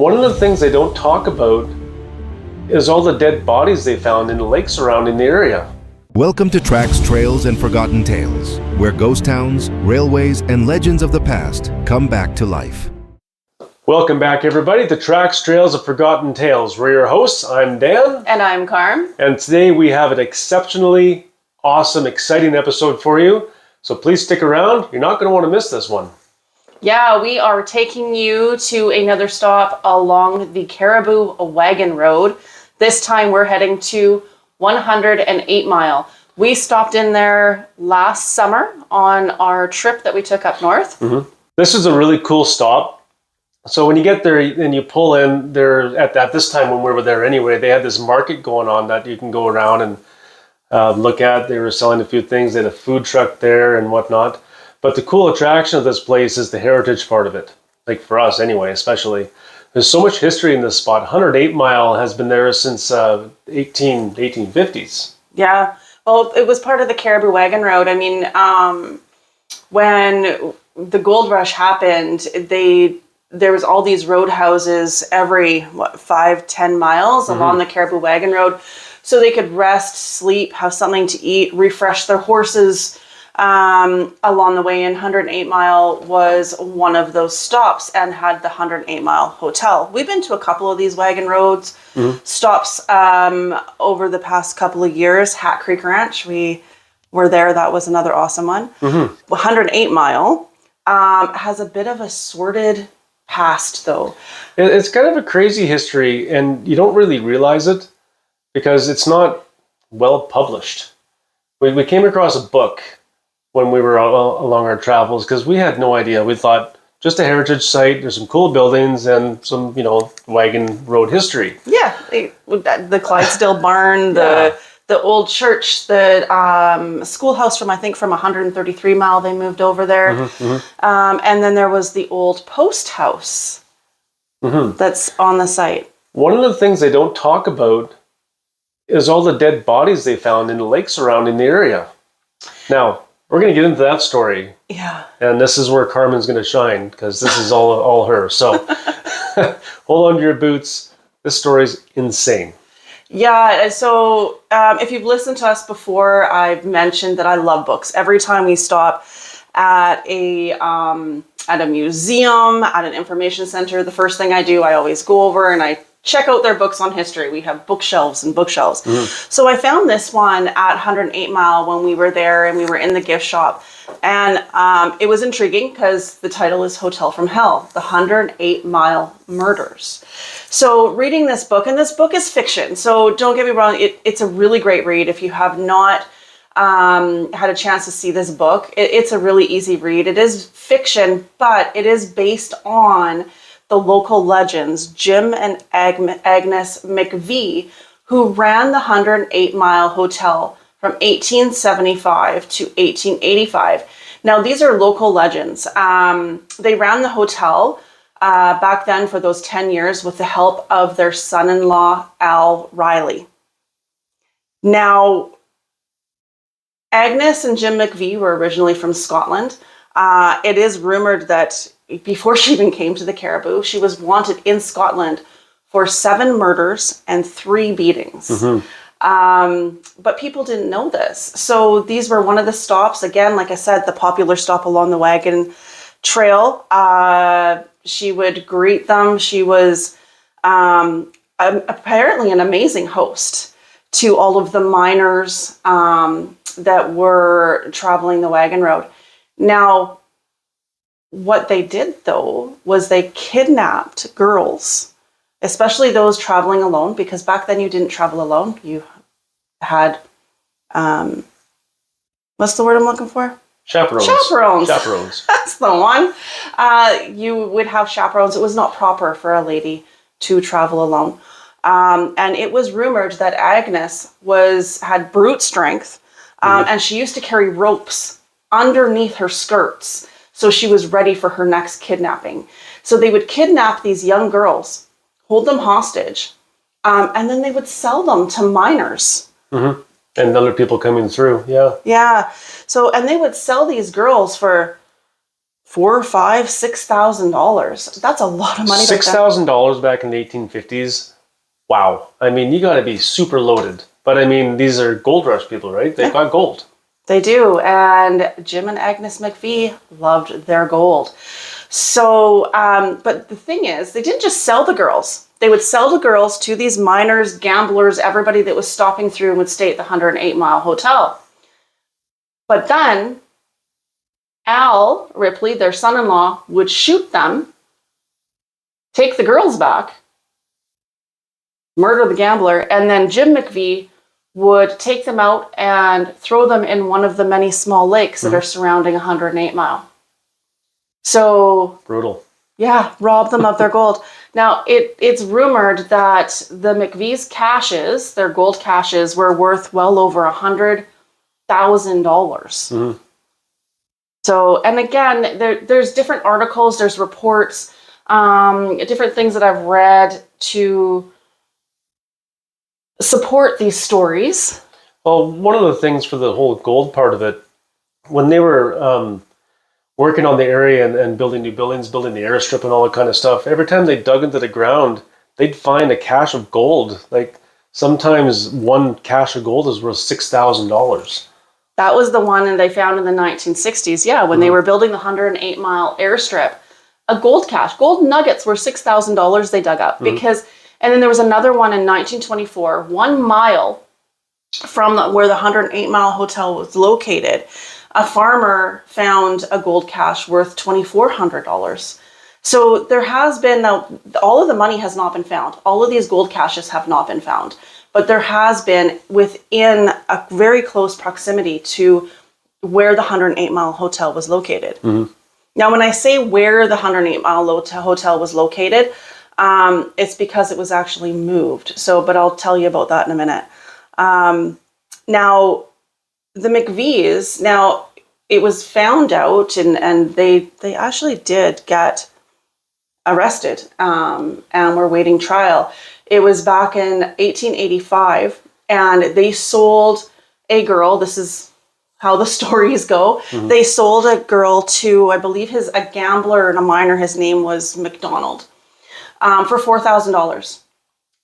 One of the things they don't talk about is all the dead bodies they found in the lake surrounding the area. Welcome to Tracks, Trails, and Forgotten Tales, where ghost towns, railways, and legends of the past come back to life. Welcome back, everybody, to Tracks, Trails, and Forgotten Tales. We're your hosts. I'm Dan. And I'm Carm. And today we have an exceptionally awesome, exciting episode for you. So please stick around. You're not going to want to miss this one. Yeah, we are taking you to another stop along the Cariboo Wagon Road. This time we're heading to 108 Mile. We stopped in there last summer on our trip that we took up north. Mm-hmm. This is a really cool stop. So when you get there and you pull in, there at this time when we were there anyway, they had this market going on that you can go around and look at. They were selling a few things. They had a food truck there and whatnot. But the cool attraction of this place is the heritage part of it. Like for us anyway, especially. There's so much history in this spot. 108 Mile has been there since 1850s. Yeah. Well, it was part of the Cariboo Wagon Road. I mean, when the gold rush happened, there was all these roadhouses every 5-10 miles along the Cariboo Wagon Road, so they could rest, sleep, have something to eat, refresh their horses along the way. And 108 Mile was one of those stops and had the 108 Mile Hotel. We've been to a couple of these wagon roads stops over the past couple of years. Hat Creek Ranch, we were there. That was another awesome one. 108 Mile has a bit of a sordid past, though. It's kind of a crazy history, and you don't really realize it because it's not well published. We came across a book when we were along our travels because we had no idea. We thought just a heritage site, there's some cool buildings and some, wagon road history. Yeah, the Clydesdale barn, the old church, the schoolhouse from 133 Mile, they moved over there. And then there was the old post house that's on the site. One of the things they don't talk about is all the dead bodies they found in the lake surrounding the area. Now, we're going to get into that story. Yeah. And this is where Carmen's going to shine because this is all her. So hold on to your boots. This story's insane. Yeah, so if you've listened to us before, I've mentioned that I love books. Every time we stop at a museum, at an information center, the first thing I do, I always go over and I check out their books on history. We have bookshelves and bookshelves. So I found this one at 108 Mile when we were there and we were in the gift shop. And it was intriguing because the title is Hotel from Hell, the 108 Mile Murders. So reading this book, and this book is fiction, so don't get me wrong, it's a really great read. If you have not had a chance to see this book, it's a really easy read. It is fiction, but it is based on the local legends, Jim and Agnes McVey, who ran the 108 Mile Hotel from 1875 to 1885. Now, these are local legends. They ran the hotel back then for those 10 years with the help of their son-in-law, Al Riley. Now, Agnes and Jim McVey were originally from Scotland. It is rumored that before she even came to the Cariboo, she was wanted in Scotland for 7 murders and 3 beatings. But people didn't know this. So these were one of the stops. Again, like I said, the popular stop along the wagon trail. She would greet them. She was apparently an amazing host to all of the miners that were traveling the wagon road. Now, what they did, though, was they kidnapped girls, especially those traveling alone, because back then you didn't travel alone. You had, what's the word I'm looking for? Chaperones. Chaperones. That's the one. You would have chaperones. It was not proper for a lady to travel alone. And it was rumored that Agnes had brute strength, and she used to carry ropes underneath her skirts, so she was ready for her next kidnapping. So they would kidnap these young girls, hold them hostage, and then they would sell them to miners. And other people coming through, Yeah. So, and they would sell these girls for $4,000, $5,000, $6,000. That's a lot of money. $6,000 back in the 1850s. Wow. I mean, you got to be super loaded. But I mean, these are gold rush people, right? They've got gold. They do. And Jim and Agnes McVey loved their gold. So, but the thing is, they didn't just sell the girls. They would sell the girls to these miners, gamblers, everybody that was stopping through and would stay at the 108 Mile Hotel. But then Al Ripley, their son-in-law, would shoot them, take the girls back, murder the gambler, and then Jim McVey would take them out and throw them in one of the many small lakes that are surrounding 108 Mile. So brutal. Yeah, rob them of their gold. Now, it's rumored that the McVeys' caches, their gold caches, were worth well over $100,000. Mm-hmm. So, and again, there's different articles, there's reports, different things that I've read to support these stories. Well, one of the things for the whole gold part of it, when they were working on the area and building new buildings, building the airstrip and all that kind of stuff, every time they dug into the ground, they'd find a cache of gold. Like sometimes one cache of gold is worth $6,000. That was the one that they found in the 1960s. Yeah, when they were building the 108 Mile airstrip, a gold cache, gold nuggets were $6,000 they dug up because, and then there was another one in 1924, 1 mile from where the 108 Mile Hotel was located. A farmer found a gold cache worth $2,400. So there has been, now all of the money has not been found. All of these gold caches have not been found. But there has been within a very close proximity to where the 108 Mile Hotel was located. Mm-hmm. Now, when I say where the 108 Mile Hotel was located, it's because it was actually moved. So, but I'll tell you about that in a minute. Now, the McVeys, now it was found out and they actually did get arrested and were waiting trial. It was back in 1885 and they sold a girl. This is how the stories go. Mm-hmm. They sold a girl to, I believe a gambler and a miner, his name was McDonald, for $4,000.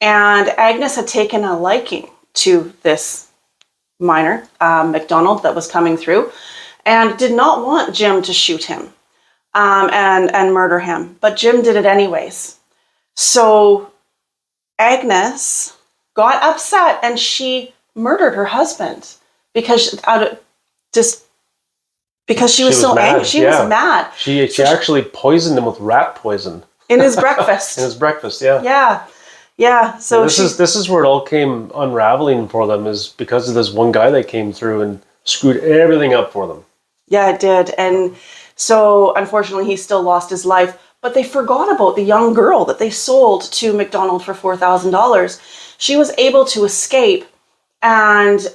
And Agnes had taken a liking to this miner, McDonald, that was coming through, and did not want Jim to shoot him and murder him. But Jim did it anyways. So Agnes got upset and she murdered her husband because she was so angry. She was mad. She actually poisoned him with rat poison. In his breakfast. In his breakfast, yeah. Yeah. Yeah, so this is where it all came unraveling for them, is because of this one guy that came through and screwed everything up for them. Yeah, it did. And so unfortunately he still lost his life, but they forgot about the young girl that they sold to McDonald for $4,000. She was able to escape and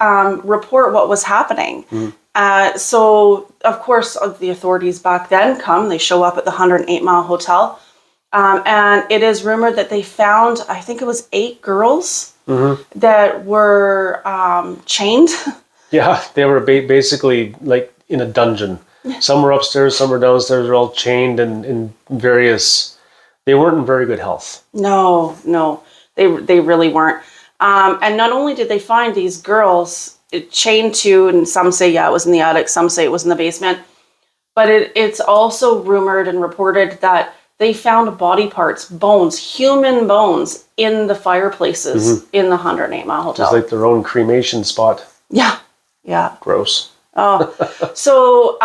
report what was happening. Mm. So of course the authorities back then they show up at the 108 Mile Hotel. And it is rumored that they found, I think it was 8 girls that were chained. Yeah, they were basically like in a dungeon. Some were upstairs, some were downstairs. They're all chained and in various. They weren't in very good health. No, they really weren't. And not only did they find these girls chained to, and some say it was in the attic, some say it was in the basement, but it's also rumored and reported that they found body parts, bones, human bones in the fireplaces in the 108 Mile Hotel. It's like their own cremation spot. Yeah. Gross. Oh, so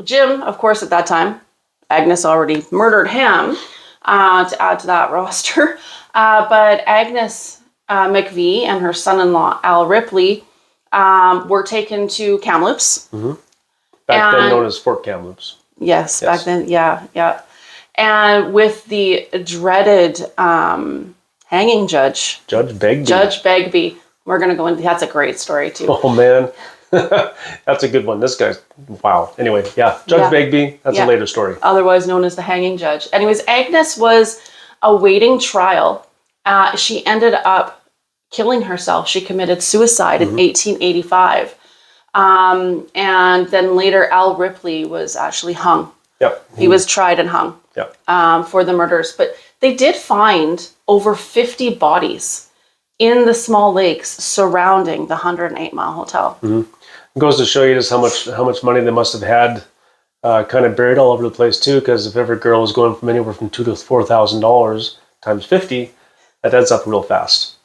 Jim, of course, at that time, Agnes already murdered him to add to that roster. But Agnes McVey and her son-in-law, Al Ripley, were taken to Kamloops. Mm-hmm. Back then known as Fort Kamloops. Yes, back then, yeah. And with the dreaded hanging judge. Judge Begbie. Judge Begbie. We're going to go into, that's a great story too. Oh man, that's a good one. This guy's, wow. Anyway, yeah, Judge Begbie, that's a later story. Otherwise known as the hanging judge. Anyways, Agnes was awaiting trial. She ended up killing herself. She committed suicide in 1885. And then later Al Ripley was actually hung Yep. He was tried and hung for the murders. But they did find over 50 bodies in the small lakes surrounding the 108 Mile Hotel. It goes to show you just how much money they must have had kind of buried all over the place too, because if every girl was going from anywhere from $2,000 to $4,000 times 50, that adds up real fast.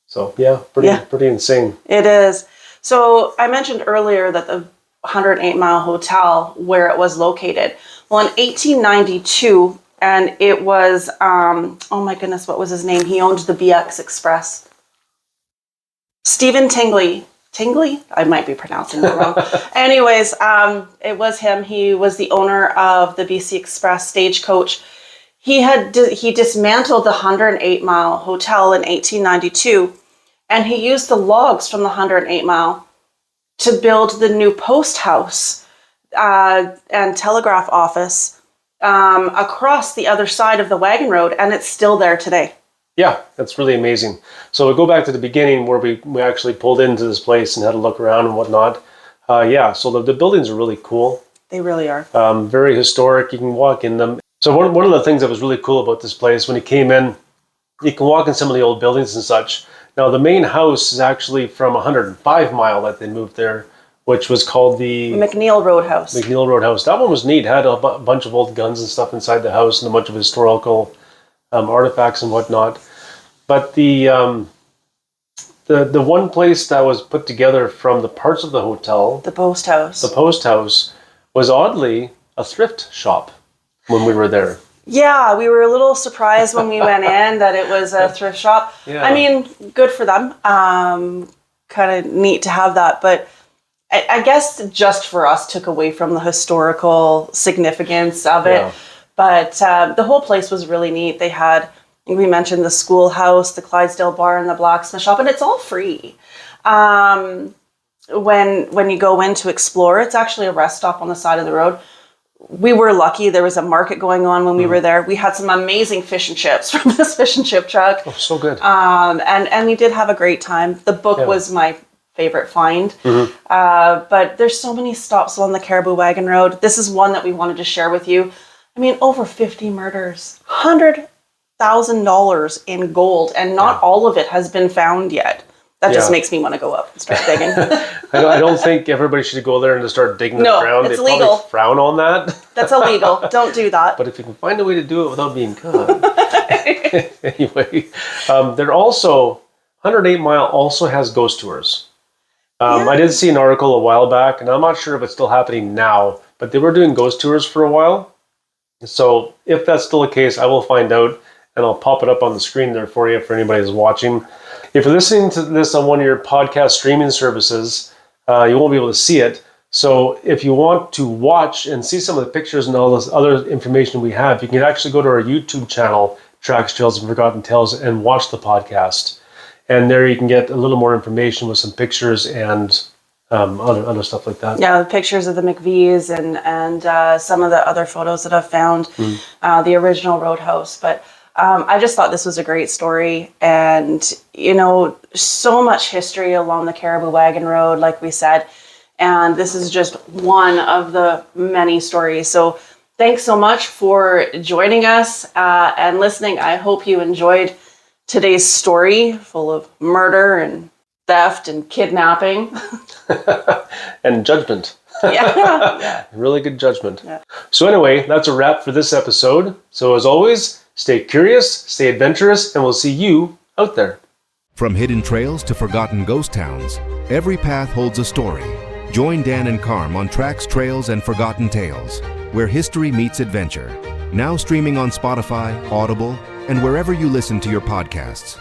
So yeah, pretty insane. It is. So I mentioned earlier that the 108 Mile Hotel, where it was located, well, in 1892, and it was, oh my goodness, what was his name? He owned the BX Express. Stephen Tingley. Tingley? I might be pronouncing that wrong. Anyways, it was him. He was the owner of the BC Express stagecoach. He dismantled the 108 Mile Hotel in 1892, and he used the logs from the 108 Mile to build the new post house and telegraph office across the other side of the Wagon Road, and it's still there today. Yeah, that's really amazing. So we go back to the beginning where we actually pulled into this place and had a look around and whatnot. So the buildings are really cool. They really are. Very historic. You can walk in them. So one of the things that was really cool about this place, when you came in, you can walk in some of the old buildings and such. Now, the main house is actually from 105 Mile that they moved there, which was called the McNeil Roadhouse. McNeil Roadhouse. That one was neat. Had a bunch of old guns and stuff inside the house and a bunch of historical artifacts and whatnot. But the one place that was put together from the parts of the hotel, the post house, was oddly a thrift shop when we were there. Yeah, we were a little surprised when we went in that it was a thrift shop. Yeah. I mean, good for them. Kind of neat to have that, but I guess just for us took away from the historical significance of it. Yeah. But the whole place was really neat. They had, we mentioned the schoolhouse, the Clydesdale bar, and the blacksmith shop, and it's all free. When you go in to explore, it's actually a rest stop on the side of the road. We were lucky. There was a market going on when we were there. We had some amazing fish and chips from this fish and chip truck. Oh, so good. And we did have a great time. The book was my favorite find. But there's so many stops on the Cariboo Wagon Road. This is one that we wanted to share with you. I mean, over 50 murders, $100,000 in gold, and not all of it has been found yet. That just makes me want to go up and start digging. I don't think everybody should go there and just start digging the ground. It's they illegal. Probably frown on that. That's illegal. Don't do that. But if you can find a way to do it without being caught. Anyway, they're also, 108 Mile also has ghost tours. I did see an article a while back, and I'm not sure if it's still happening now, but they were doing ghost tours for a while. So if that's still the case, I will find out, and I'll pop it up on the screen there for you for anybody who's watching. If you're listening to this on one of your podcast streaming services, you won't be able to see it. So if you want to watch and see some of the pictures and all this other information we have, you can actually go to our YouTube channel, Tracks, Trails, and Forgotten Tales, and watch the podcast. And there you can get a little more information with some pictures and other stuff like that. Yeah, the pictures of the McVeys and some of the other photos that I've found, the original Roadhouse. But I just thought this was a great story, and so much history along the Cariboo Wagon Road, like we said, and this is just one of the many stories. So thanks so much for joining us and listening. I hope you enjoyed today's story, full of murder and theft and kidnapping. And judgment. Yeah. Really good judgment. Yeah. So anyway, that's a wrap for this episode. So as always, stay curious, stay adventurous, and we'll see you out there. From hidden trails to forgotten ghost towns, every path holds a story. Join Dan and Carm on Tracks, Trails, and Forgotten Tales, where history meets adventure. Now streaming on Spotify, Audible, and wherever you listen to your podcasts.